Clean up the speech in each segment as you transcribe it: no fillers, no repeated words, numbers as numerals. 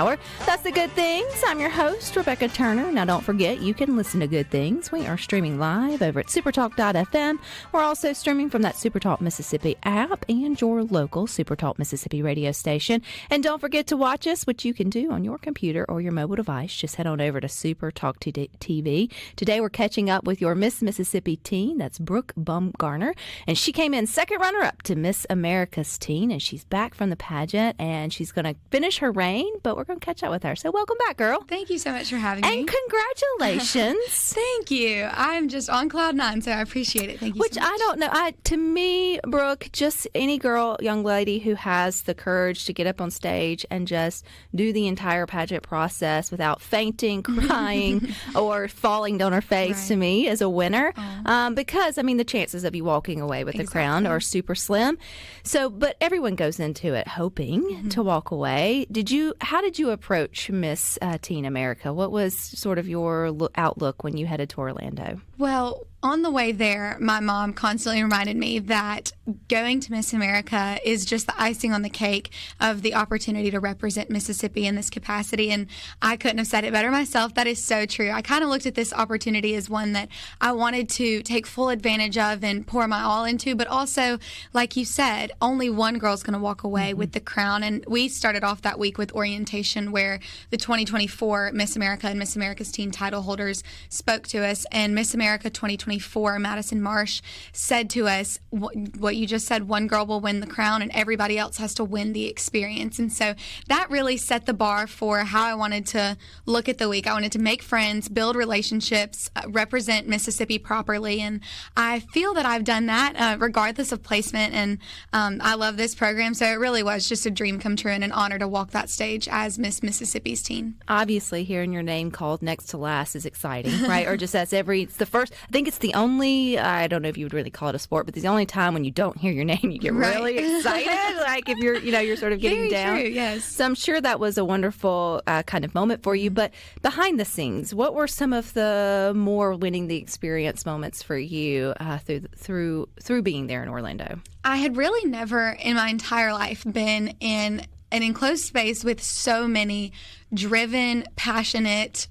hour. That's the Good Things. I'm your host, Rebecca Turner. Now, don't forget, you can listen to Good Things. We are streaming live over at SuperTalk.fm. We're also streaming from that SuperTalk Mississippi app and your local SuperTalk Mississippi radio station. And don't forget to watch us, which you can do on your computer or your mobile device. Just head on over to SuperTalk TV. Today, we're catching up with your Miss Mississippi teen. That's Brooke Bumgarner. And she came in second runner-up to Miss America's teen. And she's back from the pageant. And she's going to finish her reign, but we're going to catch up with her. So welcome back, girl. Thank you so much for having me. And congratulations. Thank you. I'm just on cloud nine, so I appreciate it. Thank you Which so much. I don't know. To me, Brooke, just any girl, young lady who has the courage to get up on stage and just do the entire pageant process without fainting, crying, or falling down her face, to me, is a winner. Because, I mean, the chances of you walking away with the crown are super slim. So, but everyone goes into it hoping to walk away. How did you approach Miss Teen America? What was sort of your outlook when you headed to Orlando? Well, on the way there, my mom constantly reminded me that going to Miss America is just the icing on the cake of the opportunity to represent Mississippi in this capacity. And I couldn't have said it better myself. That is so true. I kind of looked at this opportunity as one that I wanted to take full advantage of and pour my all into. But also, like you said, only one girl's going to walk away with the crown. And we started off that week with orientation, where the 2024 Miss America and Miss America's teen title holders spoke to us. And Miss America 2024, Madison Marsh, said to us what you just said: one girl will win the crown and everybody else has to win the experience. And so that really set the bar for how I wanted to look at the week. I wanted to make friends, build relationships, represent Mississippi properly. And I feel that I've done that regardless of placement. And I love this program. So it really was just a dream come true and an honor to walk that stage as Miss Mississippi's teen. Obviously, hearing your name called next to last is exciting, right? Or just it's the first, I think it's the only, I don't know if you would really call it a sport, but it's the only time when you don't hear your name, you get really excited. Like if you're sort of getting Very down. True, yes. So I'm sure that was a wonderful kind of moment for you. But behind the scenes, what were some of the more winning the experience moments for you through being there in Orlando? I had really never in my entire life been in an enclosed space with so many driven, passionate,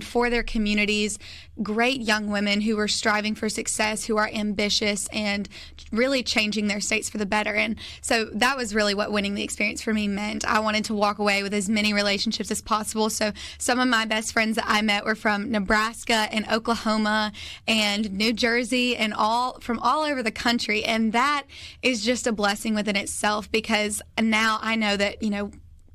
for their communities, great young women who are striving for success, who are ambitious and really changing their states for the better. And so that was really what winning the experience for me meant. I wanted to walk away with as many relationships as possible. So some of my best friends that I met were from Nebraska and Oklahoma and New Jersey and from all over the country. And that is just a blessing within itself, because now I know that,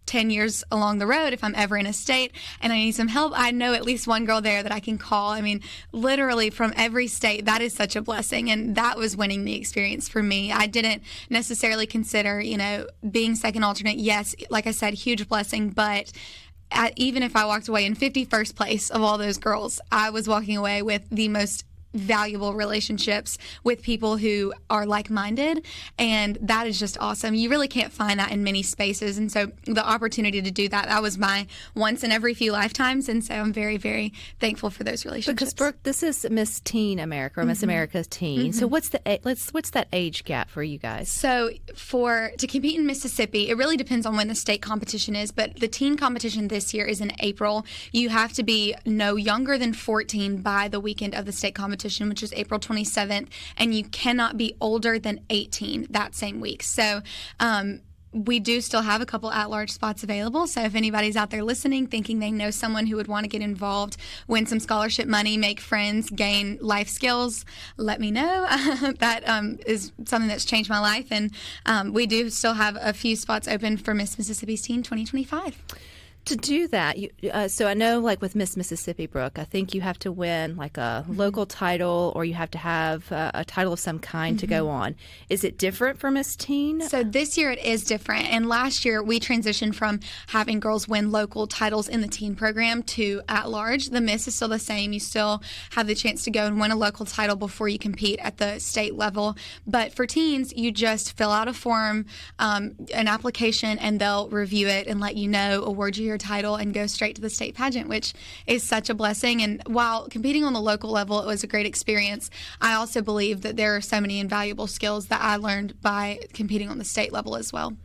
10 years along the road, if I'm ever in a state and I need some help, I know at least one girl there that I can call. Literally from every state. That is such a blessing. And that was winning the experience for me. I didn't necessarily consider, being second alternate. Yes, like I said, huge blessing. But even if I walked away in 51st place of all those girls, I was walking away with the most valuable relationships with people who are like-minded, and that is just awesome. You really can't find that in many spaces, and so the opportunity to do that was my once in every few lifetimes, and so I'm very, very thankful for those relationships. Because Brooke, this is Miss Teen America, or Miss America's teen. So what's that age gap for you guys? So to compete in Mississippi, it really depends on when the state competition is, but the teen competition this year is in April. You have to be no younger than 14 by the weekend of the state competition, which is April 27th, and you cannot be older than 18 that same week. So we do still have a couple at-large spots available. So if anybody's out there listening, thinking they know someone who would want to get involved, win some scholarship money, make friends, gain life skills, let me know. That is something that's changed my life. And we do still have a few spots open for Miss Mississippi's Teen 2025. To do that, so I know, like with Miss Mississippi, Brooke, I think you have to win like a local title, or you have to have a title of some kind to go on. Is it different for Miss Teen? So this year it is different. And last year we transitioned from having girls win local titles in the teen program to at large. The Miss is still the same. You still have the chance to go and win a local title before you compete at the state level. But for teens, you just fill out a form, an application, and they'll review it and let you know, award you your title, and go straight to the state pageant, which is such a blessing. And while competing on the local level, it was a great experience, I also believe that there are so many invaluable skills that I learned by competing on the state level as well.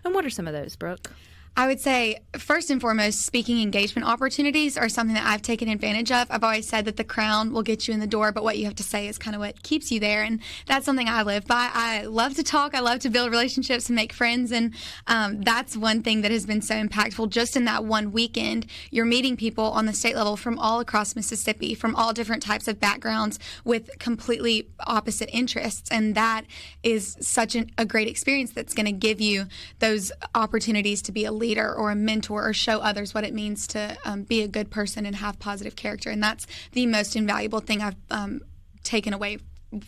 And what are some of those, Brooke? I would say, first and foremost, speaking engagement opportunities are something that I've taken advantage of. I've always said that the crown will get you in the door, but what you have to say is kind of what keeps you there. And that's something I live by. I love to talk. I love to build relationships and make friends. And that's one thing that has been so impactful. Just in that one weekend, you're meeting people on the state level from all across Mississippi, from all different types of backgrounds with completely opposite interests. And that is such a great experience that's going to give you those opportunities to be a leader or a mentor or show others what it means to be a good person and have positive character. And that's the most invaluable thing I've taken away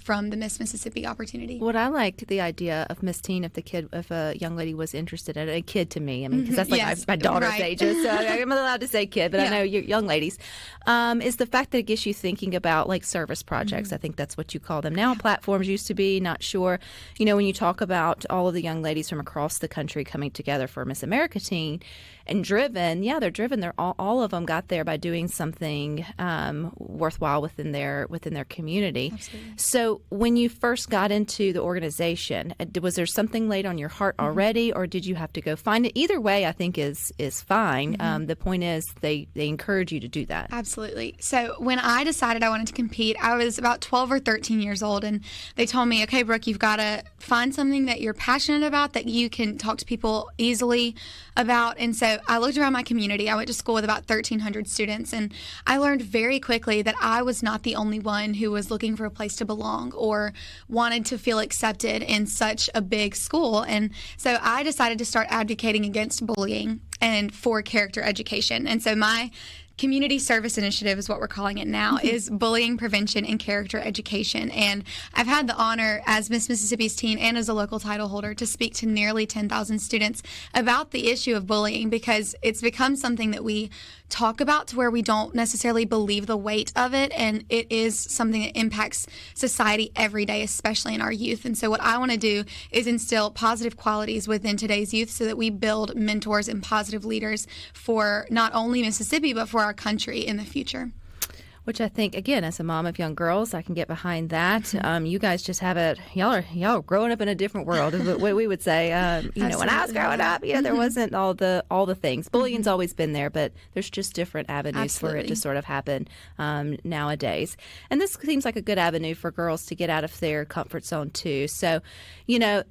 from the Miss Mississippi opportunity. What I liked the idea of Miss Teen, if a young lady was interested in it, a kid to me, I mean, because that's like yes, my daughter's right. ages, so I'm allowed to say kid, but I know you're young ladies, is the fact that it gets you thinking about like service projects. I think that's what you call them now. Platforms used to be, not sure. You know, when you talk about all of the young ladies from across the country coming together for Miss America Teen and driven, they're driven. They're all of them got there by doing something worthwhile within their community. Absolutely. So when you first got into the organization, was there something laid on your heart already, or did you have to go find it? Either way, I think is fine. The point is they encourage you to do that. Absolutely. So when I decided I wanted to compete, I was about 12 or 13 years old, and they told me, okay, Brooke, you've got to find something that you're passionate about, that you can talk to people easily about. And so I looked around my community. I went to school with about 1,300 students, and I learned very quickly that I was not the only one who was looking for a place to belong or wanted to feel accepted in such a big school. And so I decided to start advocating against bullying and for character education. And so my community service initiative is what we're calling it now, is bullying prevention and character education. And I've had the honor as Miss Mississippi's Teen and as a local title holder to speak to nearly 10,000 students about the issue of bullying, because it's become something that we talk about to where we don't necessarily believe the weight of it, and it is something that impacts society every day, especially in our youth. And so what I want to do is instill positive qualities within today's youth so that we build mentors and positive leaders for not only Mississippi but for our country in the future. Which I think, again, as a mom of young girls, I can get behind that. You guys just have it. Y'all are growing up in a different world, is what we would say. You know, when I was growing up, there wasn't all the things. Bullying's always been there, but there's just different avenues for it to sort of happen nowadays. And this seems like a good avenue for girls to get out of their comfort zone too. So, you know,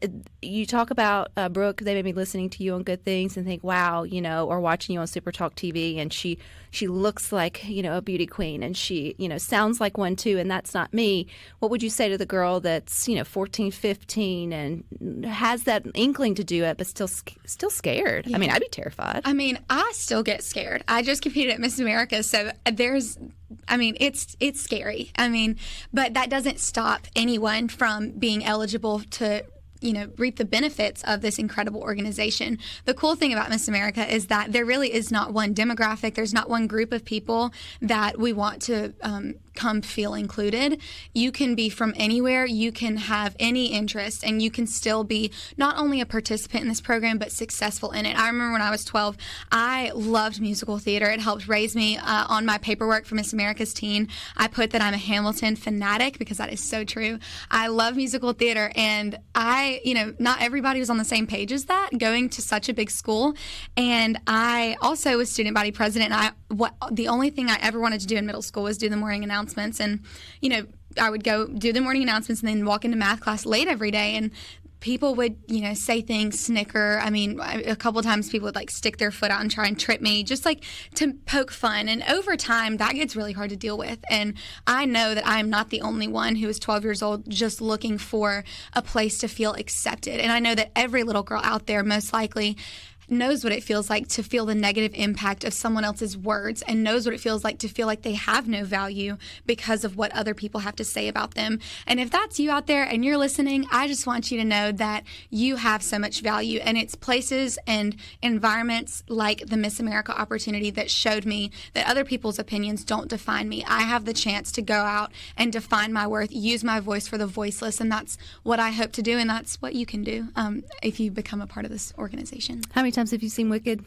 you talk about Brooke. They may be listening to you on Good Things and think, wow, you know, or watching you on SuperTalk TV, and she looks like, you know, a beauty queen, and she, you know, sounds like one too, and that's not me. What would you say to the girl that's, you know, 14, 15 and has that inkling to do it, but still scared? Yeah. I mean, I'd be terrified. I mean, I still get scared. I just competed at Miss America, so it's scary. I mean, but that doesn't stop anyone from being eligible to, you know, reap the benefits of this incredible organization. The cool thing about Miss America is that there really is not one demographic. There's not one group of people that we want to come feel included. You can be from anywhere. You can have any interest, and you can still be not only a participant in this program, but successful in it. I remember when I was 12, I loved musical theater. It helped raise me. On my paperwork for Miss America's Teen, I put that I'm a Hamilton fanatic, because that is so true. I love musical theater, and not everybody was on the same page as that, going to such a big school. And I also was student body president, and the only thing I ever wanted to do in middle school was do the morning announcements. And, you know, I would go do the morning announcements and then walk into math class late every day. And people would, you know, say things, snicker. I mean, a couple of times people would like stick their foot out and try and trip me, just like to poke fun. And over time, that gets really hard to deal with. And I know that I'm not the only one who is 12 years old just looking for a place to feel accepted. And I know that every little girl out there most likely knows what it feels like to feel the negative impact of someone else's words, and knows what it feels like to feel like they have no value because of what other people have to say about them. And if that's you out there and you're listening, I just want you to know that you have so much value, and it's places and environments like the Miss America opportunity that showed me that other people's opinions don't define me. I have the chance to go out and define my worth, use my voice for the voiceless, and that's what I hope to do, and that's what you can do if you become a part of this organization. How many times times have you seen Wicked?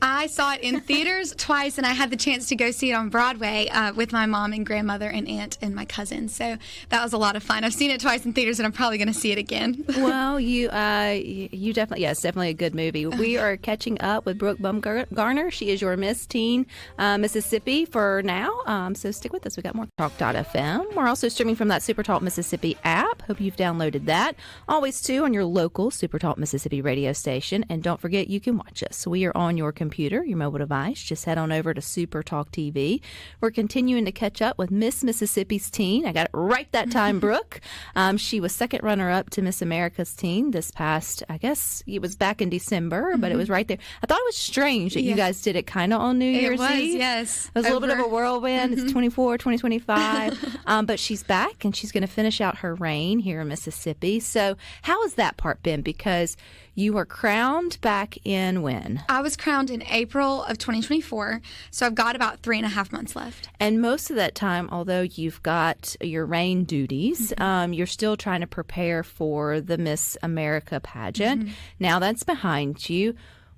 I saw it in theaters twice, and I had the chance to go see it on Broadway with my mom and grandmother and aunt and my cousin. So that was a lot of fun. I've seen it twice in theaters, and I'm probably going to see it again. Well, you definitely, yes, definitely a good movie. We are catching up with Brooke Bumgarner. She is your Miss Teen Mississippi for now. So stick with us. We got more Talk.fm. We're also streaming from that SuperTalk Mississippi app. Hope you've downloaded that. Always, too, on your local SuperTalk Mississippi radio station. And don't forget, you can watch us. We are on your computer, your mobile device. Just head on over to SuperTalk TV. We're continuing to catch up with Miss Mississippi's Teen. I got it right that time, Brooke. She was second runner-up to Miss America's Teen this past, I guess it was back in December, but it was right there. I thought it was strange that you guys did it kind of on New Year's Eve. Yes. It was a little bit of a whirlwind. It's 2025. But she's back, and she's going to finish out her reign here in Mississippi. So how has that part been? Because you were crowned back in when? I was crowned in April of 2024, so I've got about 3.5 months left. And most of that time, although you've got your reign duties, you're still trying to prepare for the Miss America pageant. Now that's behind you.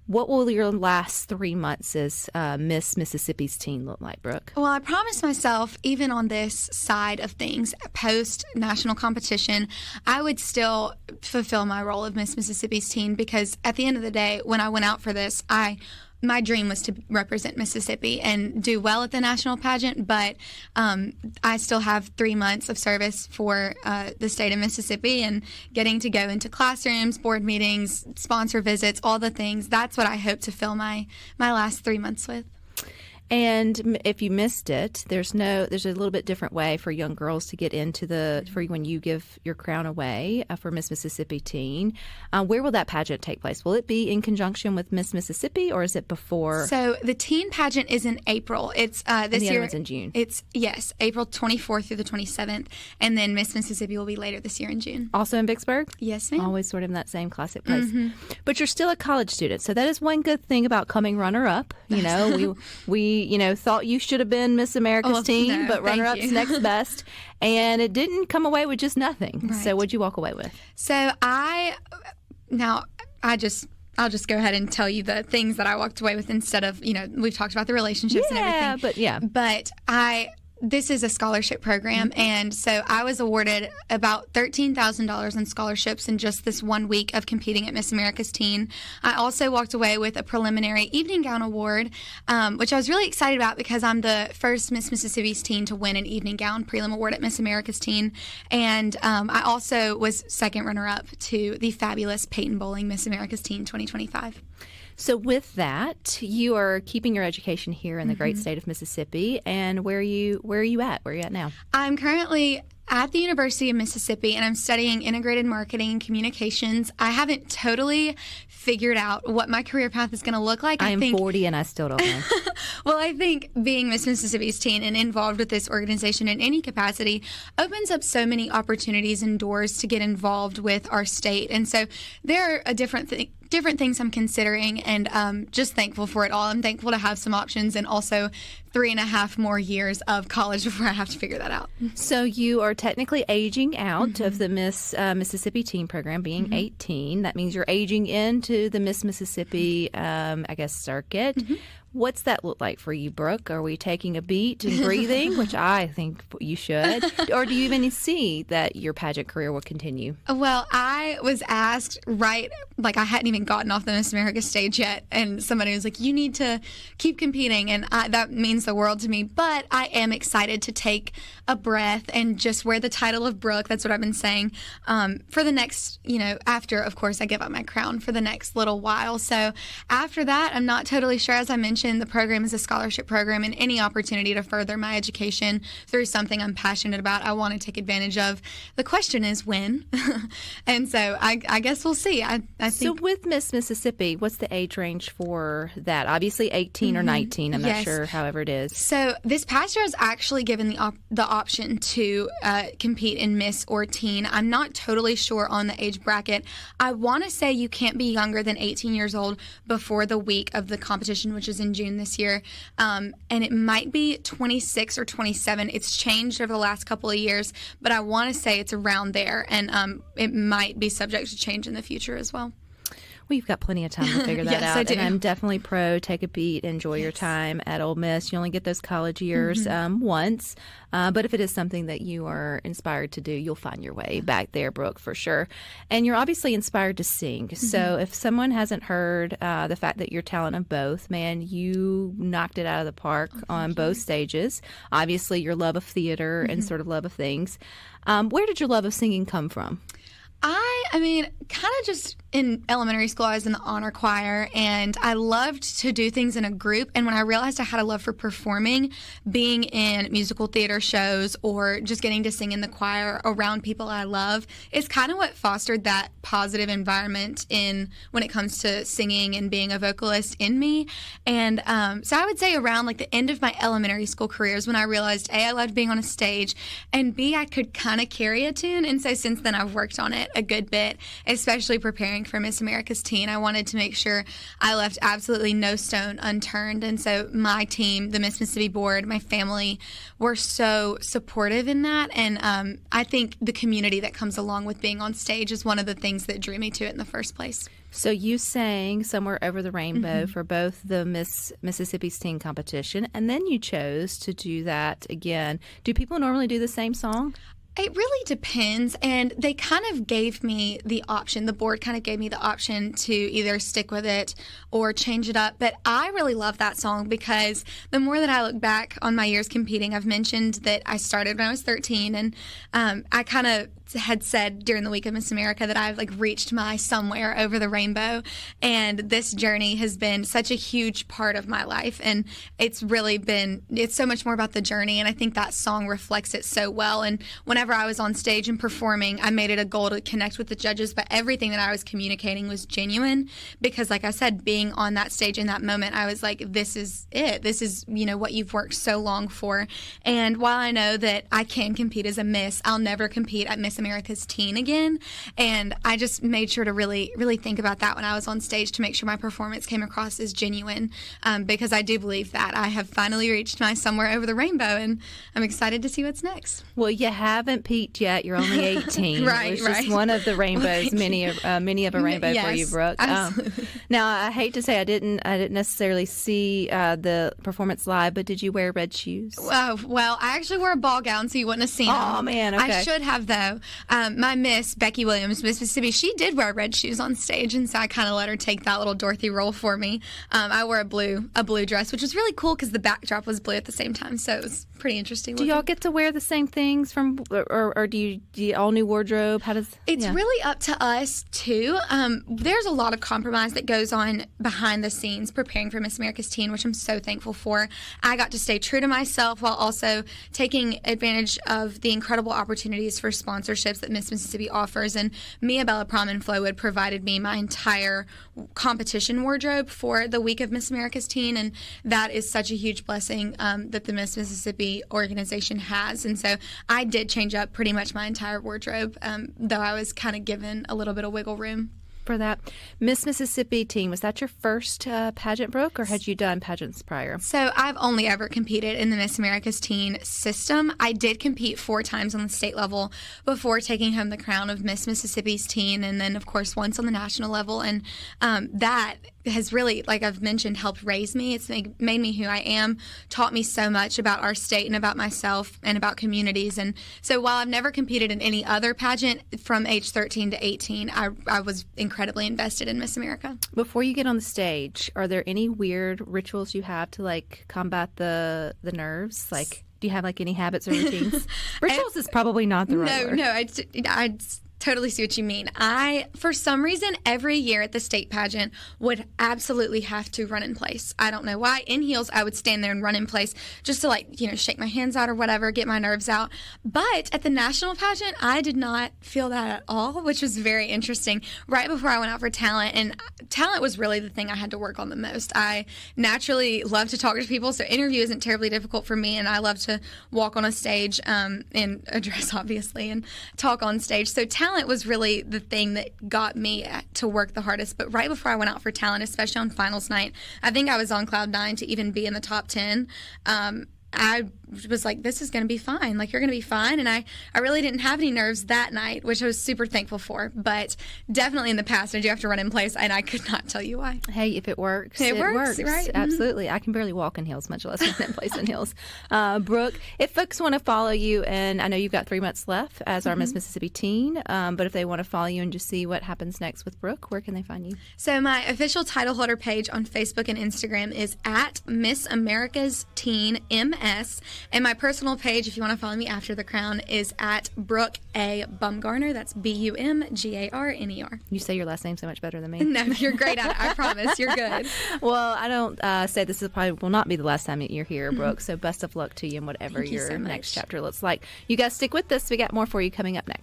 What will your last 3 months as Miss Mississippi's Teen look like, Brooke? Well, I promised myself, even on this side of things, post-national competition, I would still fulfill my role of Miss Mississippi's Teen, because at the end of the day, when I went out for this, my dream was to represent Mississippi and do well at the national pageant, but I still have 3 months of service for the state of Mississippi, and getting to go into classrooms, board meetings, sponsor visits, all the things. That's what I hope to fill my last 3 months with. And if you missed it, there's a little bit different way for young girls to get into for when you give your crown away for Miss Mississippi Teen. Where will that pageant take place? Will it be in conjunction with Miss Mississippi, or is it before? So the teen pageant is in April. It's this and the year. Other one's in June. It's April 24th through the 27th, and then Miss Mississippi will be later this year in June. Also in Vicksburg? Yes, ma'am. Always sort of in that same classic place. But you're still a college student, so that is one good thing about coming runner-up. You know, we thought you should have been Miss America's Teen, but runner-up's next best. And it didn't come away with just nothing. Right. So what'd you walk away with? So I'll just go ahead and tell you the things that I walked away with instead of, we've talked about the relationships and everything. But this is a scholarship program, and so I was awarded about $13,000 in scholarships in just this 1 week of competing at Miss America's Teen. I also walked away with a preliminary evening gown award, which I was really excited about because I'm the first Miss Mississippi's Teen to win an evening gown prelim award at Miss America's Teen. And I also was second runner-up to the fabulous Peyton Bowling Miss America's Teen 2025. So with that, you are keeping your education here in the great state of Mississippi. And where are you at? Where are you at now? I'm currently at the University of Mississippi, and I'm studying integrated marketing and communications. I haven't totally figured out what my career path is going to look like. I am 40 and I still don't know. Well, I think being Miss Mississippi's Teen and involved with this organization in any capacity opens up so many opportunities and doors to get involved with our state. And so there are different things I'm considering, and just thankful for it all. I'm thankful to have some options, and also 3.5 more years of college before I have to figure that out. So you are technically aging out of the Miss Mississippi Teen program, being 18. That means you're aging into the Miss Mississippi, circuit. What's that look like for you, Brooke? Are we taking a beat and breathing, which I think you should? Or do you even see that your pageant career will continue? Well, I was asked I hadn't even gotten off the Miss America stage yet, and somebody was like, you need to keep competing, and that means the world to me. But I am excited to take a breath and just wear the title of Brooke. That's what I've been saying for the next, after, of course, I give up my crown, for the next little while. So after that, I'm not totally sure. As I mentioned, the program is a scholarship program, and any opportunity to further my education through something I'm passionate about, I want to take advantage of. The question is when. And so I guess we'll see. I think. So with Miss Mississippi, what's the age range for that? Obviously 18 or 19. I'm not sure, however it is. So this past year I was actually given the option to compete in Miss or Teen. I'm not totally sure on the age bracket. I want to say you can't be younger than 18 years old before the week of the competition, which is in June this year. And it might be 26 or 27. It's changed over the last couple of years, but I want to say it's around there. And it might be subject to change in the future as well. Well, you've got plenty of time to figure that Yes, out. I do. And I'm definitely pro take a beat, enjoy your Yes. time at Ole Miss. You only get those college years once. But if it is something that you are inspired to do, you'll find your way back there, Brooke, for sure. And you're obviously inspired to sing. So if someone hasn't heard the fact that you're talent of both, man, you knocked it out of the park on both stages. Obviously, your love of theater and sort of love of things. Where did your love of singing come from? I mean, kind of just in elementary school, I was in the honor choir, and I loved to do things in a group. And when I realized I had a love for performing, being in musical theater shows or just getting to sing in the choir around people I love is kind of what fostered that positive environment when it comes to singing and being a vocalist in me. And so I would say around like the end of my elementary school career is when I realized, A, I loved being on a stage, and B, I could kind of carry a tune. And so since then, I've worked on it a good bit, especially preparing for Miss America's Teen. I wanted to make sure I left absolutely no stone unturned. And so my team, the Miss Mississippi Board, my family were so supportive in that. And I think the community that comes along with being on stage is one of the things that drew me to it in the first place. So you sang Somewhere Over the Rainbow for both the Miss Mississippi's Teen competition, and then you chose to do that again. Do people normally do the same song? It really depends, and they kind of gave me the option. The board kind of gave me the option to either stick with it or change it up. But I really love that song because the more that I look back on my years competing, I've mentioned that I started when I was 13, and I kind of had said during the week of Miss America that I've like reached my somewhere over the rainbow, and this journey has been such a huge part of my life, and it's so much more about the journey, and I think that song reflects it so well. And whenever I was on stage and performing, I made it a goal to connect with the judges, but everything that I was communicating was genuine because, like I said, being on that stage in that moment, I was like, this is it. This is, what you've worked so long for. And while I know that I can compete as a Miss, I'll never compete at Miss America's Teen again. And I just made sure to really, really think about that when I was on stage to make sure my performance came across as genuine because I do believe that I have finally reached my somewhere over the rainbow, and I'm excited to see what's next. Well, you haven't peaked yet. You're only 18. Right, It was just right. one of the rainbows, many of a rainbow for you, Yes, Brooke. absolutely. Now, I hate to say I didn't necessarily see the performance live, but did you wear red shoes? Well, I actually wore a ball gown, so you wouldn't have seen them. Oh, man, okay. I should have, though. My Miss, Becky Williams, Miss Mississippi, she did wear red shoes on stage, and so I kind of let her take that little Dorothy role for me. I wore a blue dress, which was really cool because the backdrop was blue at the same time, so it was pretty interesting. Do y'all get to wear the same things or do you all new wardrobe? How does It's really up to us, too. There's a lot of compromise that goes on behind the scenes preparing for Miss America's Teen, which I'm so thankful for. I got to stay true to myself while also taking advantage of the incredible opportunities for sponsorships that Miss Mississippi offers. And Mia Bella Prom and Flowood provided me my entire competition wardrobe for the week of Miss America's Teen, and that is such a huge blessing that the Miss Mississippi organization has. And so I did change up pretty much my entire wardrobe, though I was kind of given a little bit of wiggle room. for that? Miss Mississippi Teen, was that your first pageant, Brooke, or had you done pageants prior? So I've only ever competed in the Miss America's Teen system. I did compete 4 times on the state level before taking home the crown of Miss Mississippi's Teen, and then, of course, once on the national level. And that has really, like I've mentioned, helped raise me. It's made me who I am, taught me so much about our state and about myself and about communities. And so while I've never competed in any other pageant from age 13 to 18, I was incredibly invested in Miss America. Before you get on the stage, are there any weird rituals you have to like combat the nerves? Like, do you have like any habits or routines? Rituals is probably not the right word. No, I totally see what you mean. I, for some reason, every year at the state pageant would absolutely have to run in place. I don't know why. In heels, I would stand there and run in place just to shake my hands out or whatever, get my nerves out. But at the national pageant, I did not feel that at all, which was very interesting. Right before I went out for talent, and talent was really the thing I had to work on the most. I naturally love to talk to people, so interview isn't terribly difficult for me, and I love to walk on a stage and address, obviously, and talk on stage. So talent was really the thing that got me to work the hardest. But right before I went out for talent, especially on finals night, I think I was on cloud 9 to even be in the top 10. I was like, this is going to be fine. Like, you're going to be fine. And I really didn't have any nerves that night, which I was super thankful for. But definitely in the past, I do have to run in place, and I could not tell you why. Hey, if it works, it works, right? Absolutely. I can barely walk in heels, much less run in place in heels. Brooke, if folks want to follow you, and I know you've got 3 months left as our Miss Mississippi teen, but if they want to follow you and just see what happens next with Brooke, where can they find you? So my official title holder page on Facebook and Instagram is at Miss America's Teen MS, and my personal page, if you want to follow me after the crown, is at Brooke A. Bumgarner. That's Bumgarner. You say your last name so much better than me. No, you're great at it. I promise. You're good. Well, I don't say this probably will not be the last time that you're here, Brooke, so best of luck to you in whatever Thank you your so much. next chapter looks like. You guys stick with us. We got more for you coming up next.